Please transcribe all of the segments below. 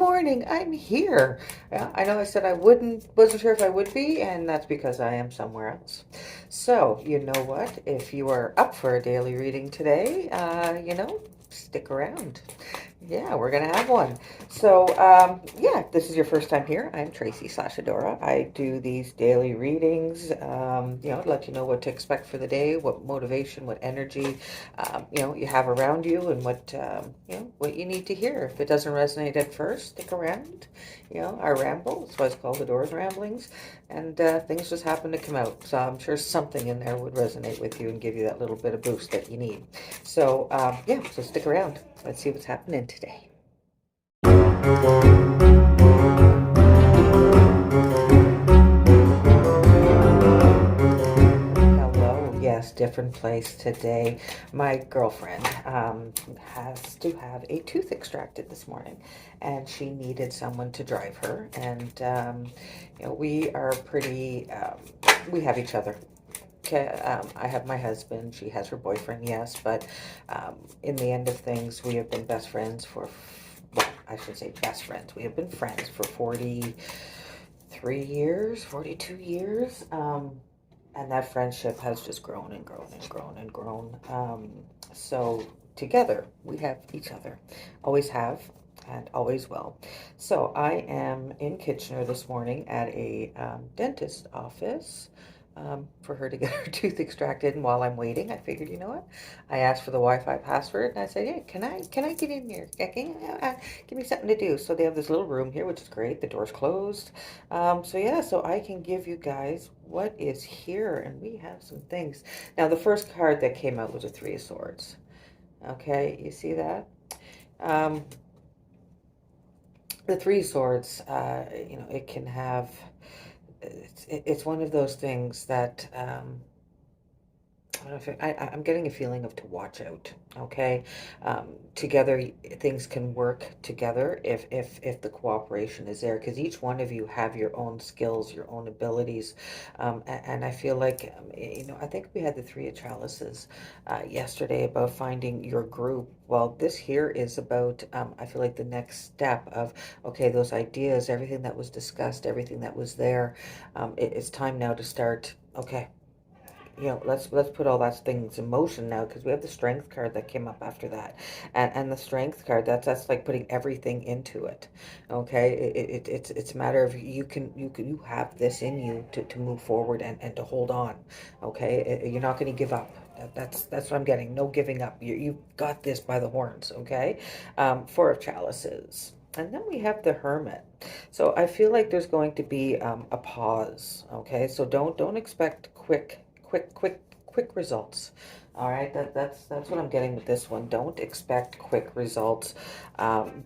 morning. I'm here. I know I said I wasn't sure if I would be, and that's because I am somewhere else. So, you know what? If you are up for a daily reading today, stick around. Yeah, we're gonna have one. So, yeah, this is your first time here. I'm Tracy Sashadora. I do these daily readings, to let you know what to expect for the day, what motivation, what energy, you have around you, and what you need to hear. If it doesn't resonate at first, stick around. Our ramble. That's why it's called the Doors Ramblings, and things just happen to come out. So I'm sure something in there would resonate with you and give you that little bit of boost that you need. So, yeah, so stick around. Let's see what's happening today. Hello, yes, different place today. My girlfriend has to have a tooth extracted this morning, and she needed someone to drive her. And we are pretty. We have each other. Okay, I have my husband. She has her boyfriend. Yes, but in the end of things, we have been best friends for. Well, I should say best friends. We have been friends for 43 years, 42 years. And that friendship has just grown and grown and grown and grown. So together we have each other, always have and always will. So I am in Kitchener this morning at a dentist office for her to get her tooth extracted. And while I'm waiting, I figured, you know what? I asked for the Wi-Fi password, and I said, "Yeah, can I get in here? Give me something to do." So they have this little room here, which is great. The door's closed. So yeah, so I can give you guys what is here, and we have some things. Now, the first card that came out was a Three of Swords. Okay, you see that? Um, the Three of Swords, it can have. It's one of those things that I don't know if I'm getting a feeling of to watch out. Okay, together things can work together if the cooperation is there, because each one of you have your own skills, your own abilities, and I feel like I think we had the Three of Chalices yesterday about finding your group. Well, this here is about I feel like the next step of okay, those ideas, everything that was discussed, everything that was there. It's time now to start. Okay, let's put all that things in motion now, because we have the strength card that came up after that, and the strength card, that's like putting everything into it. Okay, it's a matter of you have this in you to move forward and to hold on. Okay, you're not going to give up. That's what I'm getting. No giving up. You've got this by the horns. Okay, Four of Chalices. And then we have the Hermit. So I feel like there's going to be a pause. Okay, so don't expect quick results. All right, that's what I'm getting with this one. Don't expect quick results,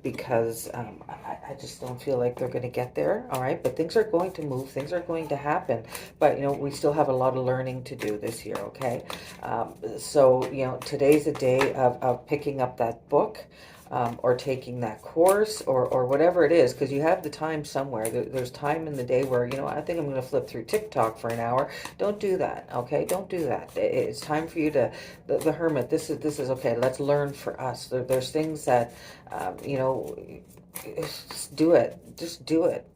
because I just don't feel like they're going to get there. All right, but things are going to move, things are going to happen, but we still have a lot of learning to do this year. Okay, so today's a day of picking up that book, or taking that course, or whatever it is, because you have the time somewhere. There's time in the day where, I think I'm going to flip through TikTok for an hour. Don't do that, okay? Don't do that. It's time for you to, the Hermit, this is okay. Let's learn for us. There's things that, just do it. Just do it.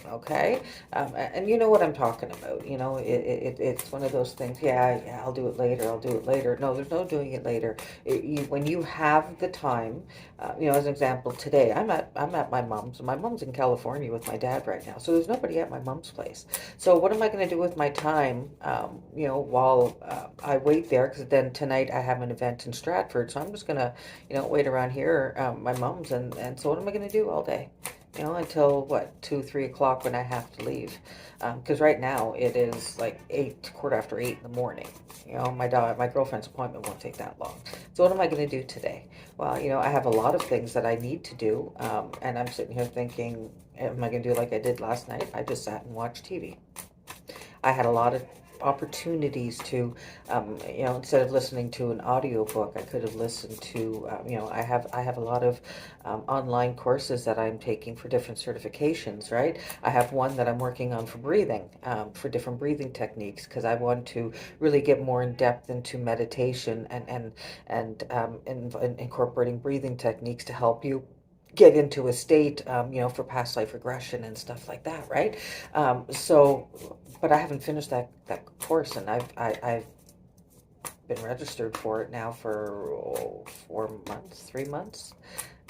Okay, and you know what I'm talking about. It's one of those things. Yeah, I'll do it later. I'll do it later. No, there's no doing it later. When you have the time, as an example, today I'm at my mom's. My mom's in California with my dad right now, so there's nobody at my mom's place. So what am I going to do with my time? While I wait there, because then tonight I have an event in Stratford, so I'm just gonna, wait around here, my mom's, and so what am I going to do all day? Until what, 2, 3 o'clock when I have to leave. Because right now it is like 8, quarter after 8 in the morning. My girlfriend's appointment won't take that long. So what am I going to do today? Well, I have a lot of things that I need to do, and I'm sitting here thinking, am I going to do like I did last night? I just sat and watched TV. I had a lot of opportunities to, instead of listening to an audiobook, I could have listened to, I have a lot of online courses that I'm taking for different certifications, right? I have one that I'm working on for breathing, for different breathing techniques, because I want to really get more in depth into meditation and incorporating breathing techniques to help you get into a state, for past life regression and stuff like that, right? So, but I haven't finished that course, and I've been registered for it now for 4 months, 3 months.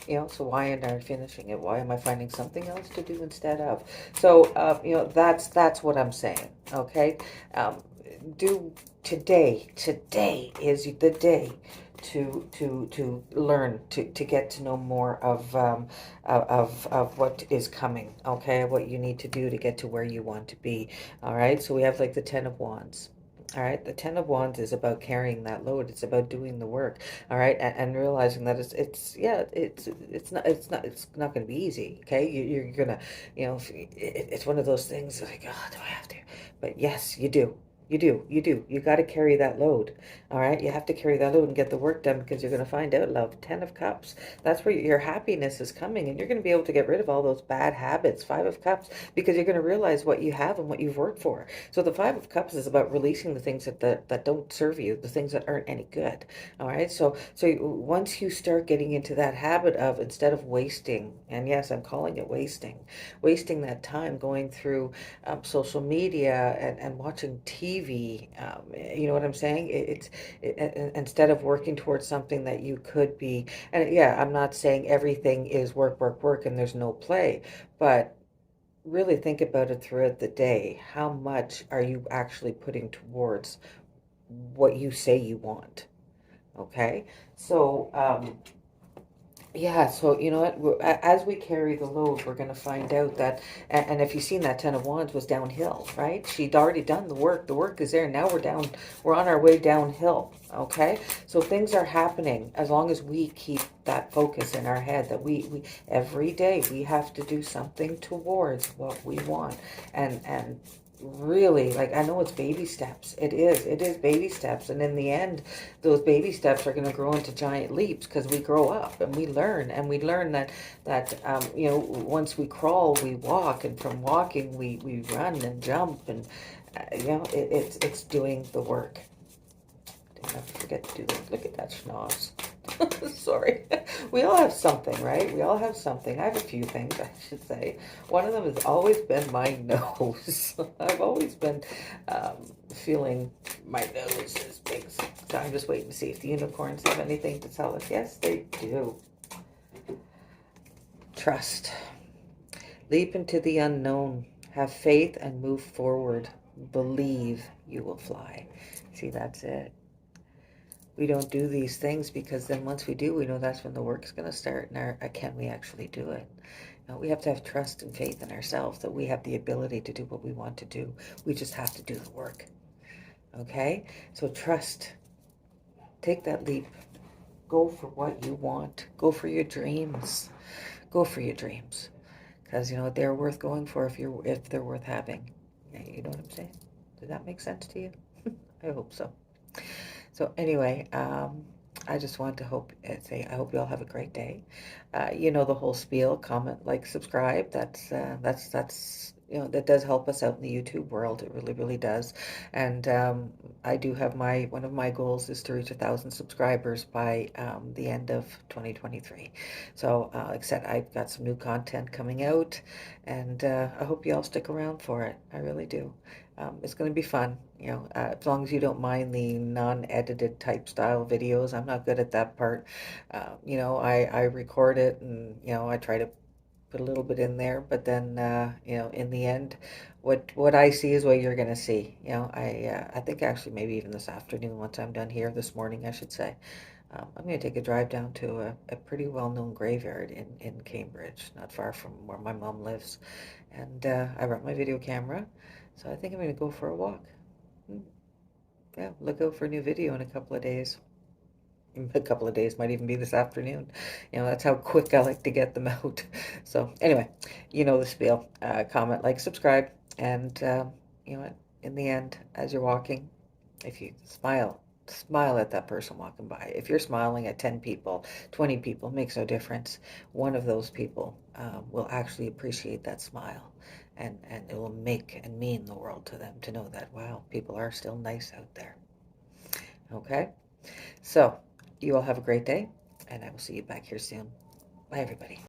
So why am I finishing it? Why am I finding something else to do instead of? So, that's what I'm saying. Okay, do today. Today is the day to learn to get to know more of what is coming. Okay, what you need to do to get to where you want to be. All right. So we have like the Ten of Wands. All right, the Ten of Wands is about carrying that load. It's about doing the work. All right, and realizing that it's not going to be easy. Okay, you're gonna, it's one of those things like, oh, do I have to? But yes, you do. You got to carry that load. All right, you have to carry that load and get the work done, because you're going to find out, love. Ten of Cups. That's where your happiness is coming, and you're going to be able to get rid of all those bad habits. Five of Cups, because you're going to realize what you have and what you've worked for. So the Five of Cups is about releasing the things that don't serve you, the things that aren't any good. All right. So once you start getting into that habit of, instead of wasting, and yes, I'm calling it wasting that time going through social media and watching TV. You know what I'm saying? Instead of working towards something that you could be. And yeah, I'm not saying everything is work, work, work, and there's no play, but really think about it throughout the day. How much are you actually putting towards what you say you want? Okay. So, yeah, so you know what? As we carry the load, we're going to find out that, and if you've seen that Ten of Wands was downhill, right? She'd already done the work. The work is there. Now we're on our way downhill. Okay, so things are happening as long as we keep that focus in our head that we every day we have to do something towards what we want, and really, like, I know it's baby steps. It is baby steps, and in the end, those baby steps are going to grow into giant leaps, because we grow up and we learn that once we crawl we walk, and from walking we run and jump, and it's doing the work. Don't ever forget to do that. Look at that schnoz. Sorry. We all have something, right? We all have something. I have a few things, I should say. One of them has always been my nose. I've always been feeling my nose is big. So I'm just waiting to see if the unicorns have anything to tell us. Yes, they do. Trust. Leap into the unknown. Have faith and move forward. Believe you will fly. See, that's it. We don't do these things, because then once we do, we know that's when the work's going to start, and can we actually do it? Now, we have to have trust and faith in ourselves that we have the ability to do what we want to do. We just have to do the work. Okay? So trust. Take that leap. Go for what you want. Go for your dreams. Go for your dreams. Because, they're worth going for if they're worth having. You know what I'm saying? Does that make sense to you? I hope so. So anyway, I just want to say I hope you all have a great day. The whole spiel: comment, like, subscribe. That's that does help us out in the YouTube world. It really, really does. And I do have one of my goals is to reach 1,000 subscribers by the end of 2023. So like I said, I've got some new content coming out, and I hope you all stick around for it. I really do. It's going to be fun, as long as you don't mind the non-edited type style videos. I'm not good at that part. I record it, and, I try to put a little bit in there, but then, in the end, what I see is what you're going to see. I think actually maybe even this afternoon, once I'm done here, this morning, I should say, I'm going to take a drive down to a pretty well-known graveyard in Cambridge, not far from where my mom lives. And I brought my video camera, so I think I'm going to go for a walk. Yeah, look out for a new video in a couple of days. A couple of days might even be this afternoon. That's how quick I like to get them out. So anyway, the spiel. Comment, like, subscribe, and you know what? In the end, as you're walking, if you smile at that person walking by. If you're smiling at 10 people, 20 people, makes no difference. One of those people will actually appreciate that smile, and it will make and mean the world to them to know that, wow, people are still nice out there. Okay? So, you all have a great day, and I will see you back here soon. Bye, everybody.